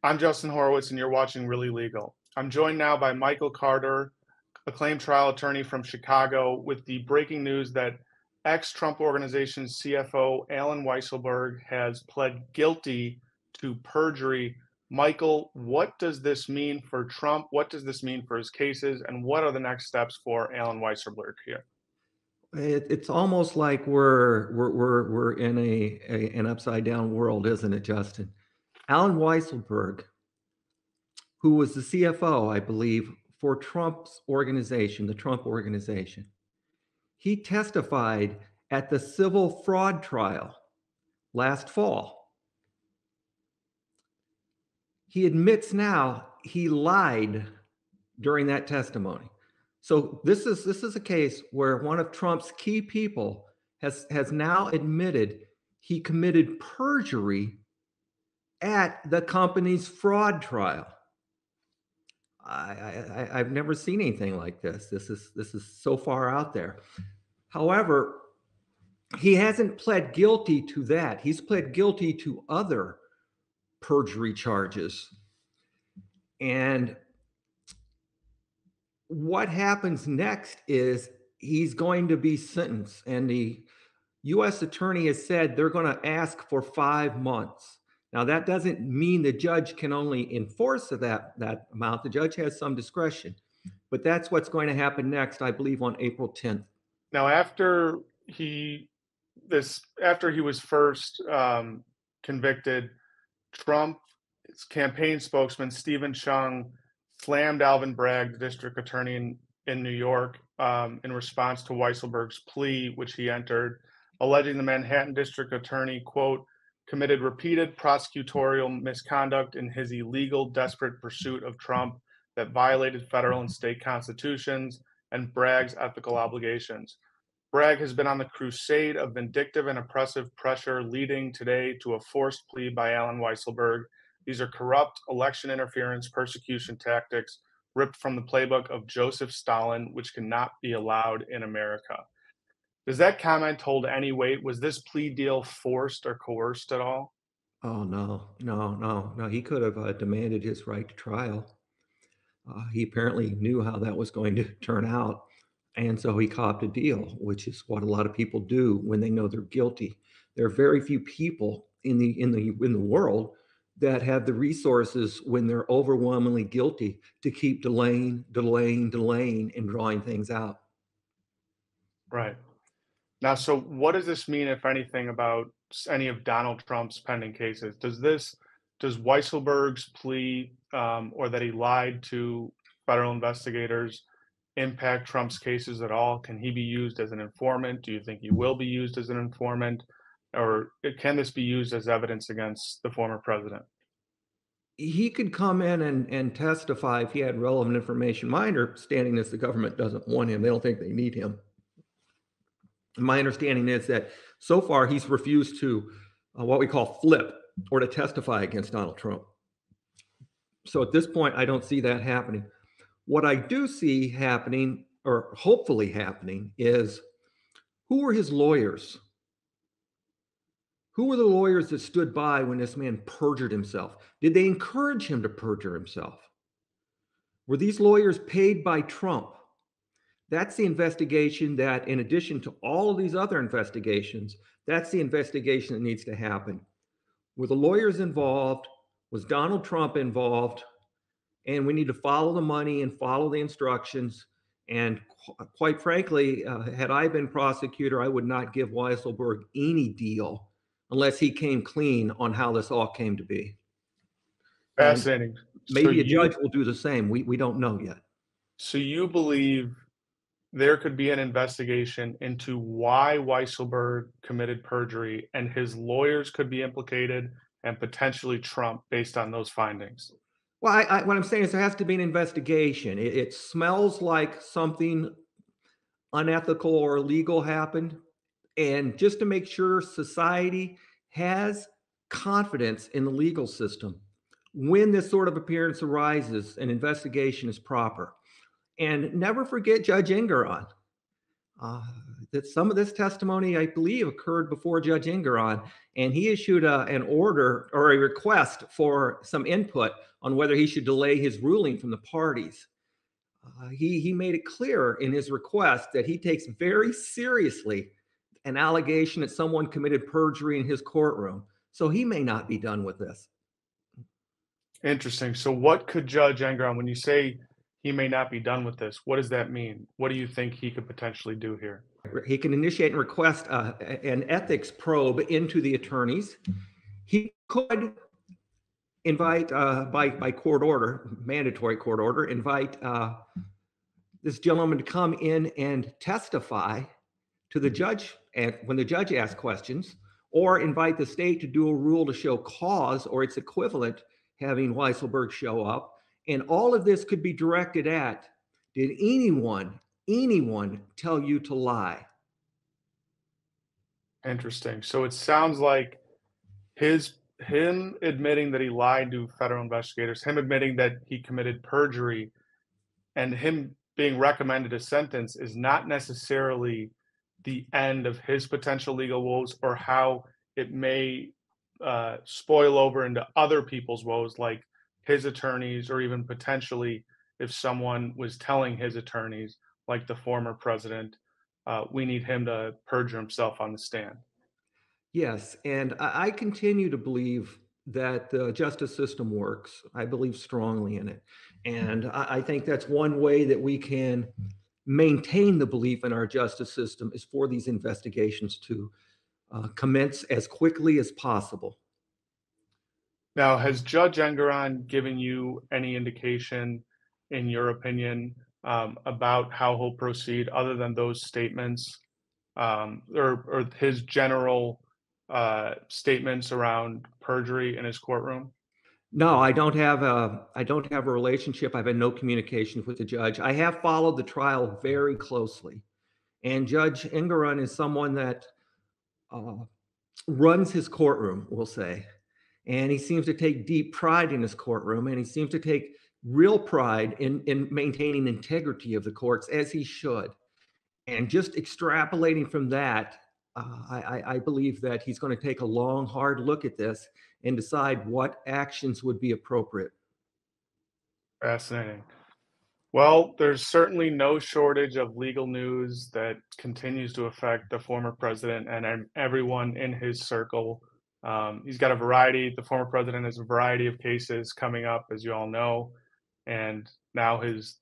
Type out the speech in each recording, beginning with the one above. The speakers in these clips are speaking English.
I'm Justin Horwitz, and you're watching Really Legal. I'm joined now by Michael Carter, acclaimed trial attorney from Chicago, with the breaking news that ex-Trump Organization CFO Alan Weisselberg has pled guilty to perjury. Michael, what does this mean for Trump? What does this mean for his cases? And what are the next steps for Alan Weisselberg here? It's almost like we're in an upside down world, isn't it, Justin? Alan Weisselberg, who was the CFO, I believe, for Trump's organization, the Trump organization, he testified at the civil fraud trial last fall. He admits now he lied during that testimony. So this is a case where one of Trump's key people has now admitted he committed perjury at the company's fraud trial. I've never seen anything like this. This is so far out there. However, he hasn't pled guilty to that. He's pled guilty to other perjury charges. And what happens next is he's going to be sentenced, and the U.S. attorney has said they're going to ask for 5 months. Now, that doesn't mean the judge can only enforce that amount. The judge has some discretion, but that's what's going to happen next, I believe, on April 10th. Now, after he was first convicted, Trump's campaign spokesman Stephen Chung slammed Alvin Bragg, the district attorney in New York, in response to Weisselberg's plea, which he entered, alleging the Manhattan district attorney, quote, committed repeated prosecutorial misconduct in his illegal, desperate pursuit of Trump that violated federal and state constitutions and Bragg's ethical obligations. Bragg has been on the crusade of vindictive and oppressive pressure, leading today to a forced plea by Alan Weisselberg. These are corrupt election interference persecution tactics ripped from the playbook of Joseph Stalin, which cannot be allowed in America. Does that comment hold any weight? Was this plea deal forced or coerced at all? Oh, no, no, no, no. He could have demanded his right to trial. He apparently knew how that was going to turn out. And so he copped a deal, which is what a lot of people do when they know they're guilty. There are very few people in the world that have the resources when they're overwhelmingly guilty to keep delaying, and drawing things out. Right. Now, so what does this mean, if anything, about any of Donald Trump's pending cases? Does Weisselberg's plea, or that he lied to federal investigators, impact Trump's cases at all? Can he be used as an informant? Do you think he will be used as an informant? Or can this be used as evidence against the former president? He could come in and testify if he had relevant information. My understanding is the government doesn't want him. They don't think they need him. My understanding is that so far he's refused to what we call flip or to testify against Donald Trump. So at this point, I don't see that happening. What I do see happening, or hopefully happening, is who were his lawyers? Who were the lawyers that stood by when this man perjured himself? Did they encourage him to perjure himself? Were these lawyers paid by Trump? That's the investigation that, in addition to all of these other investigations, that's the investigation that needs to happen. Were the lawyers involved? Was Donald Trump involved? And we need to follow the money and follow the instructions. And quite frankly, had I been prosecutor, I would not give Weisselberg any deal unless he came clean on how this all came to be. And Fascinating. So maybe a you judge will do the same. We don't know yet. so you believe there could be an investigation into why Weisselberg committed perjury, and his lawyers could be implicated, and potentially Trump, based on those findings. Well, what I'm saying is there has to be an investigation. It smells like something unethical or illegal happened. And just to make sure society has confidence in the legal system, when this sort of appearance arises, an investigation is proper. And never forget Judge Engeron. Uh, that some of this testimony, I believe, occurred before Judge Engeron, and he issued an order or a request for some input on whether he should delay his ruling from the parties. He made it clear in his request that he takes very seriously an allegation that someone committed perjury in his courtroom. So he may not be done with this. Interesting. So what could Judge Engeron, when you say he may not be done with this, what does that mean? What do you think he could potentially do here? He can initiate and request an ethics probe into the attorneys. He could invite, by court order, mandatory court order, invite this gentleman to come in and testify to the judge when the judge asks questions, or invite the state to do a rule to show cause or its equivalent, having Weisselberg show up. And all of this could be directed at, did anyone tell you to lie? Interesting. So it sounds like him admitting that he lied to federal investigators, him admitting that he committed perjury, and him being recommended a sentence is not necessarily the end of his potential legal woes, or how it may spoil over into other people's woes, like his attorneys, or even potentially if someone was telling his attorneys, like the former president, we need him to perjure himself on the stand. Yes, and I continue to believe that the justice system works. I believe strongly in it. And I think that's one way that we can maintain the belief in our justice system is for these investigations to commence as quickly as possible. Now, has Judge Engeron given you any indication, in your opinion, about how he'll proceed, other than those statements, or his general statements around perjury in his courtroom? No, I don't have a relationship. I've had no communication with the judge. I have followed the trial very closely, and Judge Engeron is someone that uh, runs his courtroom, we'll say, and he seems to take deep pride in his courtroom, and he seems to take real pride in maintaining integrity of the courts, as he should. And just extrapolating from that, I believe that he's going to take a long, hard look at this and decide what actions would be appropriate. Fascinating. Well, there's certainly no shortage of legal news that continues to affect the former president and everyone in his circle. He's got a variety, the former president has a variety of cases coming up, as you all know. And now his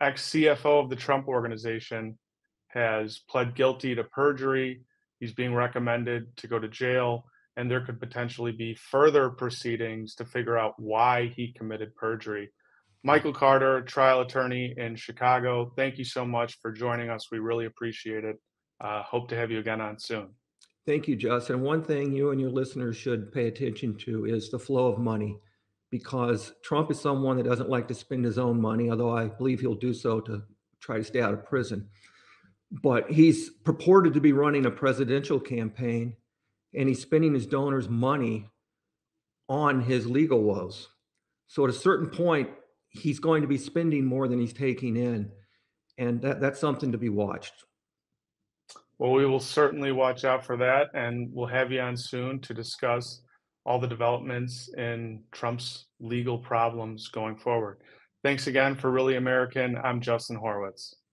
ex CFO of the Trump organization has pled guilty to perjury. He's being recommended to go to jail, and there could potentially be further proceedings to figure out why he committed perjury. Michael Carter, trial attorney in Chicago, thank you so much for joining us. We really appreciate it. Hope to have you again on soon. Thank you, Justin. One thing you and your listeners should pay attention to is the flow of money, because Trump is someone that doesn't like to spend his own money, although I believe he'll do so to try to stay out of prison. But he's purported to be running a presidential campaign, and he's spending his donors' money on his legal woes. So at a certain point, he's going to be spending more than he's taking in, and that's something to be watched. Well, we will certainly watch out for that, and we'll have you on soon to discuss all the developments in Trump's legal problems going forward. Thanks again for Really American. I'm Justin Horwitz.